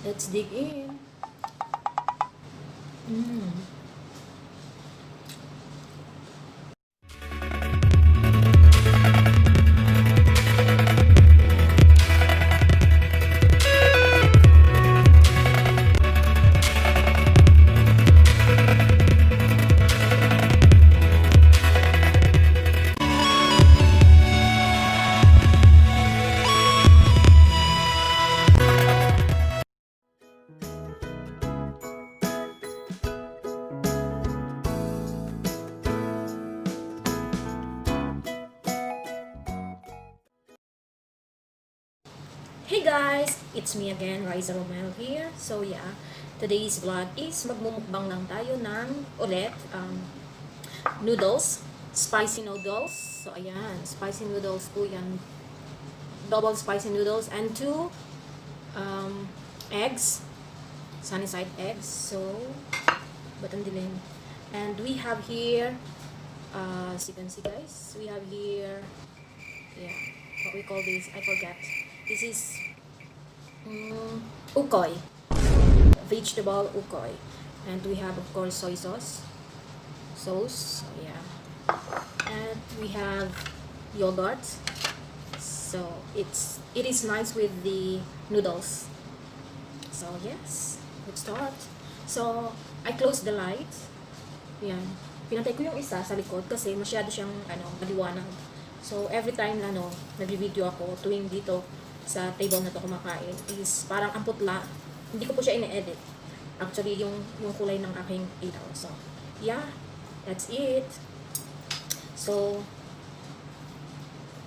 Let's dig in. Mm. Hey guys! It's me again, Raiza Rommel here. So yeah, today's vlog is magmumukbang lang tayo ng ulit noodles, spicy noodles. So ayan, spicy noodles po yan. Double spicy noodles and 2 eggs, sunny side eggs. So, batang dilim. And we have here, as you can see guys, we have here, yeah, what we call this, I forgot. This is ukoy, vegetable ukoy, and we have of course soy sauce. So yeah, and we have yogurt. So it is nice with the noodles. So yes, let's start. So I close the light. Yan, pinatay ko yung isa sa likod kasi masyado siyang maliwanag. So every time nagvi-video ako tuwing dito sa table na to kumakain is parang ang putla. Hindi ko po siya ine-edit. Actually, yung kulay ng aking ilaw. So, yeah. That's it. So,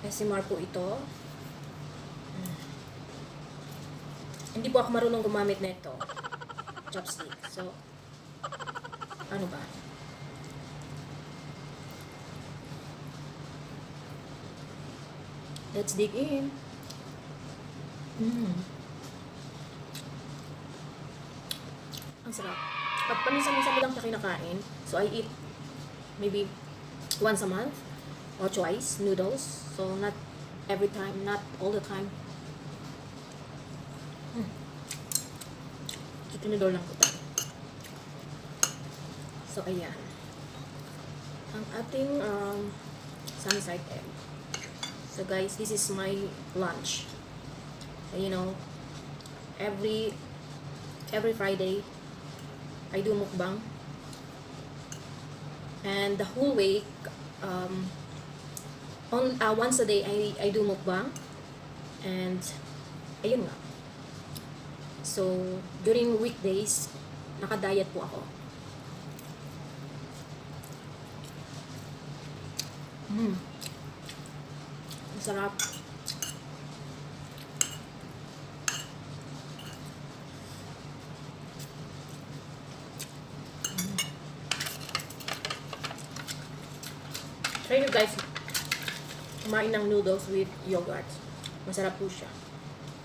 SMR po ito. Hindi po ako marunong gumamit na ito. Chopstick. So, ano ba? Let's dig in. Ang sarap. Pag paminsan-minsan ko lang siya kinakain, so I eat maybe once a month or twice noodles. So not every time, not all the time. Tinidor lang ko tayo. So ayan. Ang ating sunny side egg. So guys, this is my lunch. You know, every Friday I do mukbang, and the whole week once a day I do mukbang, and ayun nga. So during weekdays naka-diet po ako. Masarap. Try nyo guys kumain ng noodles with yogurt. Masarap po siya.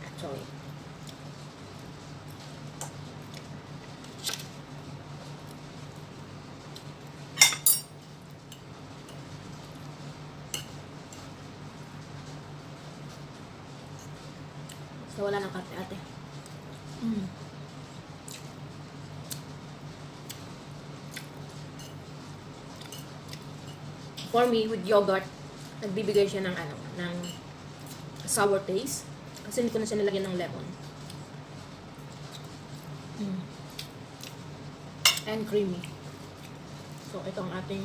Actually. So wala nang kape ate. For me, with yogurt, nagbibigay siya ng ng sour taste. Kasi hindi ko na siya nilagyan ng lemon. And creamy. So, ito ang ating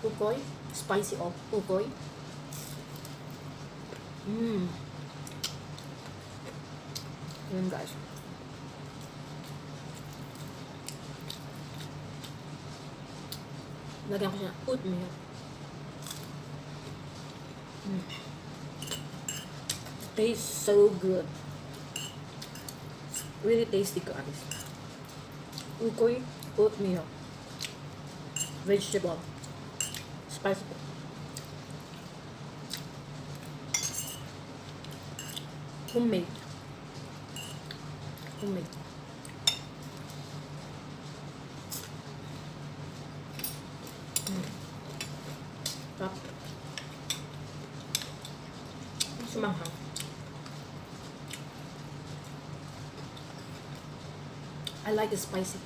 ukoy. Spicy ukoy. Yun guys. Lagyan ko siya oatmeal. Tastes so good. Really tasty guys. Ukoy, oatmeal, vegetable, spicy. Homemade. Top. Sumanghang. I like it spicy.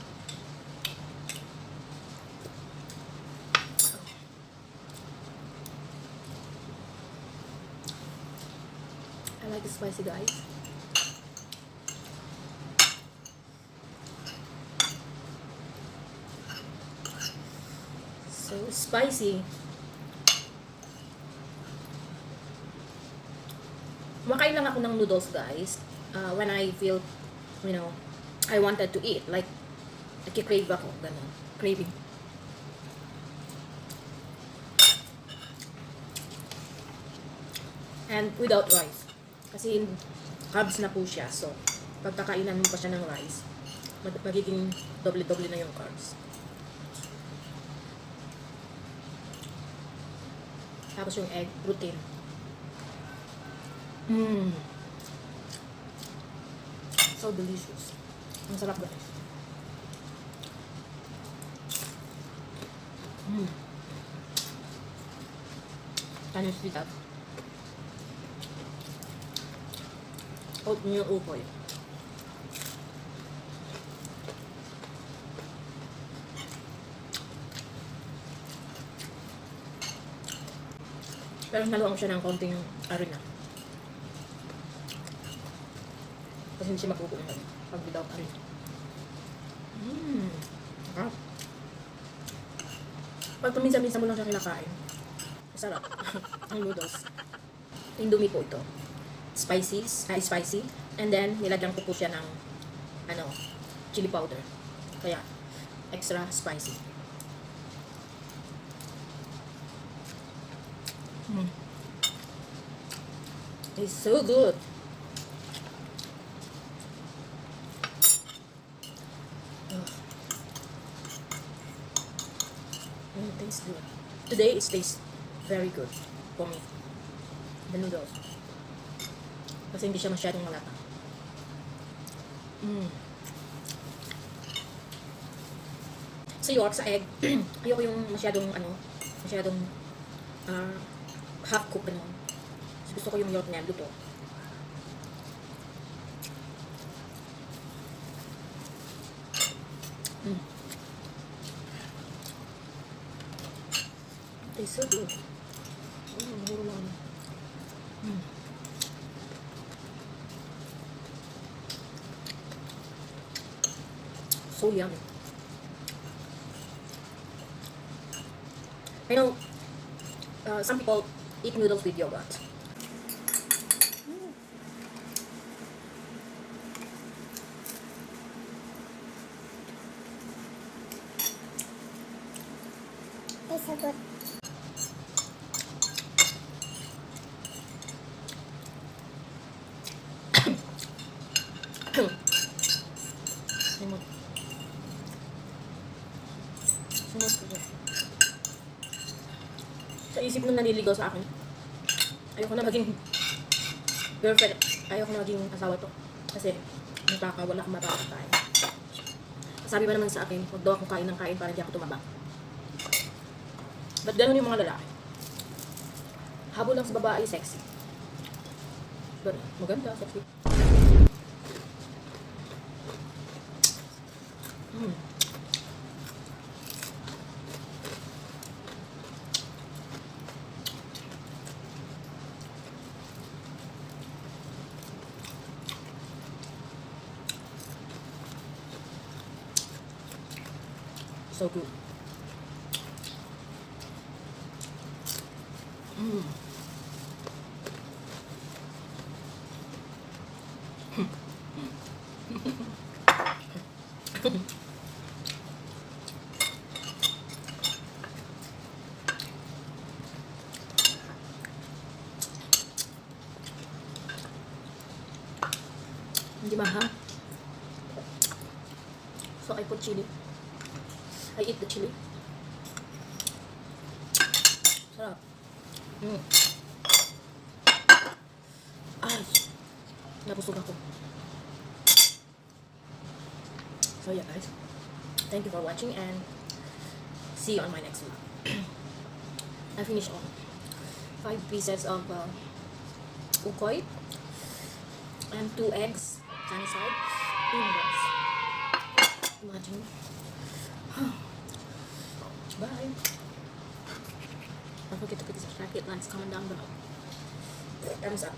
I like it spicy, guys. So spicy. Kumakain lang ako ng noodles, guys. When I feel, you know, I wanted to eat. Like, nagki-crave ako. Ganun. Craving. And without rice. Kasi carbs na po siya. So, pagkakainan mo pa siya ng rice, magiging doble-doble na yung carbs. Tapos yung egg, protein. So delicious. Ang sarap, guys. Can you see that? Oatmeal ukoy. Pero naluang siya ng konting arena. Kasi hindi siya makukulang pag without arena. Sarap. Pag paminsan-minsan mo lang siya kinakain, masarap. Ang noodles. Indomie po ito. Spicy. And then, nilagyan ko po siya ng chili powder. Kaya, extra spicy. It's so good. It tastes good. Today, it tastes very good for me. The noodles. Kasi hindi siya masyadong malata. Sa York, sa egg, ayoko yung masyadong half cook ganun. So, gusto ko yung York niya, luto. Tastes so good. Mahuro lang. So yummy. I know some people eat noodles with yogurt. It's so good. Sa isip nung naniligaw sa akin, ayoko na maging girlfriend, ayoko na maging asawa to. Kasi wala akong mapapakain. Sabi ba naman sa akin, huwag daw akong kain ng kain para hindi ako tumaba. Ba't ganun yung mga lalaki? Habol lang sa babae, sexy. But maganda, sexy. So good. Hindi mahal. So I put chili. I eat the chili. Sarap. Ay, nabusog ako. So yeah, guys, thank you for watching and see you on my next vlog. I finished all 5 pieces of ukoy and 2 eggs sunny side, 2 noodles. Imagine. Bye. Don't forget to put this traffic lights comment down below. Thumbs up.